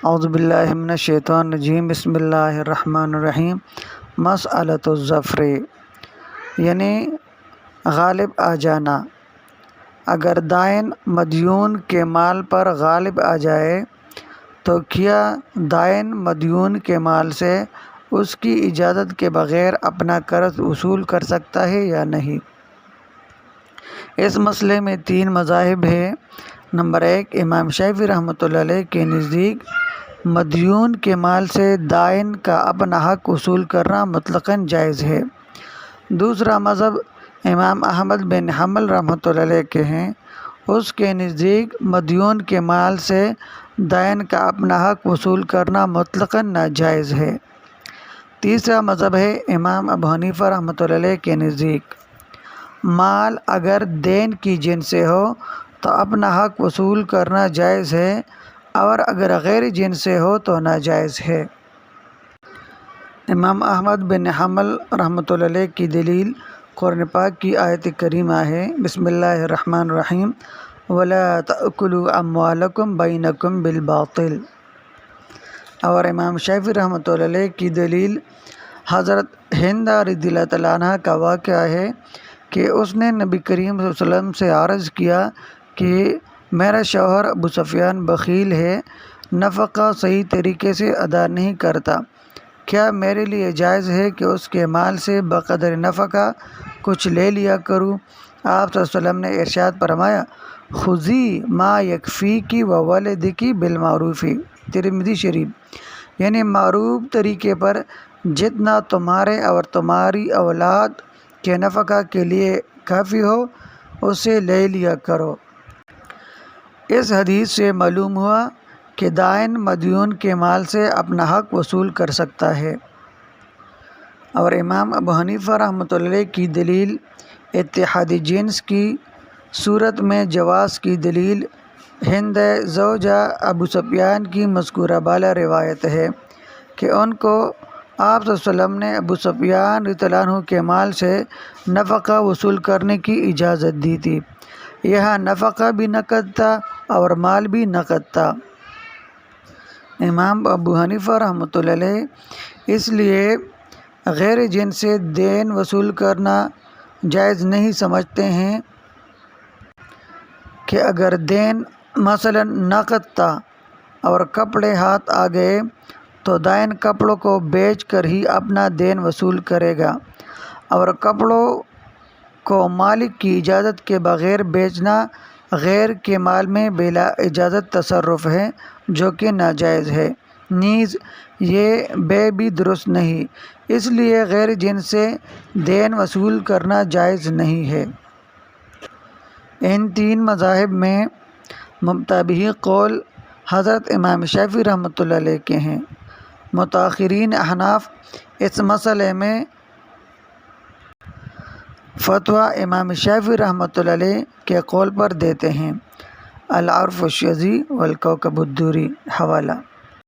اعوذ باللہ من الشیطان الرجیم، بسم اللہ الرحمن الرحیم۔ مسئلۃ الظفر یعنی غالب آ جانا۔ اگر دائن مدیون کے مال پر غالب آ جائے تو کیا دائن مدیون کے مال سے اس کی اجازت کے بغیر اپنا قرض وصول کر سکتا ہے یا نہیں؟ اس مسئلے میں 3 مذاہب ہیں۔ نمبر 1، امام شافعی رحمۃ اللہ علیہ کے نزدیک مدیون کے مال سے دائن کا اپنا حق وصول کرنا مطلقاً جائز ہے۔ دوسرا مذہب امام احمد بن حنبل رحمۃ اللہ علیہ کے ہیں، اس کے نزدیک مدیون کے مال سے دائن کا اپنا حق وصول کرنا مطلقاً ناجائز ہے۔ تیسرا مذہب ہے امام ابو حنیفہ رحمۃ اللہ علیہ کے نزدیک مال اگر دین کی جنس سے ہو تو اپنا حق وصول کرنا جائز ہے، اور اگر غیر جنس سے ہو تو ناجائز ہے۔ امام احمد بن حنبل رحمۃ اللہ علیہ کی دلیل قرآن پاک کی آیت کریمہ ہے، بسم اللہ الرحمن الرحیم، وَلَا تَأْكُلُوا أَمْوَالَكُمْ بَيْنَكُمْ بِالْبَاطِلِ۔ اور امام شافعی رحمۃ اللہ علیہ کی دلیل حضرت ہند رضی اللہ تعالیٰ عنہ کا واقعہ ہے کہ اس نے نبی کریم صلی اللہ علیہ وسلم سے عرض کیا کہ میرا شوہر ابو سفیان بخیل ہے، نفقہ صحیح طریقے سے ادا نہیں کرتا، کیا میرے لیے جائز ہے کہ اس کے مال سے بقدر نفقہ کچھ لے لیا کروں؟ آپ صلی اللہ علیہ وسلم نے ارشاد فرمایا، خذی ما یکفیکی وولدکی بالمعروف، ترمذی شریف، یعنی معروف طریقے پر جتنا تمہارے اور تمہاری اولاد کے نفقہ کے لیے کافی ہو اسے لے لیا کرو۔ اس حدیث سے معلوم ہوا کہ دائن مدیون کے مال سے اپنا حق وصول کر سکتا ہے۔ اور امام ابو حنیفہ رحمۃ اللہ علیہ کی دلیل اتحادی جنس کی صورت میں جواز کی دلیل ہند زوجہ ابو سفیان کی مذکورہ بالا روایت ہے کہ ان کو آپ صلی اللہ علیہ وسلم نے ابو سفیان رضی اللہ عنہ کے مال سے نفقہ وصول کرنے کی اجازت دی تھی۔ یہاں نفقہ بھی نقد تھا اور مال بھی نقد تھا۔ امام ابو حنیفہ رحمۃ اللہ علیہ اس لیے غیر جنس سے دین وصول کرنا جائز نہیں سمجھتے ہیں کہ اگر دین مثلا نقد تھا اور کپڑے ہاتھ آ گئے تو دائن کپڑوں کو بیچ کر ہی اپنا دین وصول کرے گا، اور کپڑوں کو مالک کی اجازت کے بغیر بیچنا غیر کے مال میں بلا اجازت تصرف ہے جو کہ ناجائز ہے، نیز یہ بے بھی درست نہیں، اس لیے غیر جنس سے دین وصول کرنا جائز نہیں ہے۔ ان 3 مذاہب میں مبتدی قول حضرت امام شافعی رحمۃ اللہ علیہ کے ہیں۔ متاخرین احناف اس مسئلے میں فتویٰ امام شافعی رحمۃ اللہ علیہ کے قول پر دیتے ہیں۔ العرف الشذی والکوكب الدری، حوالہ۔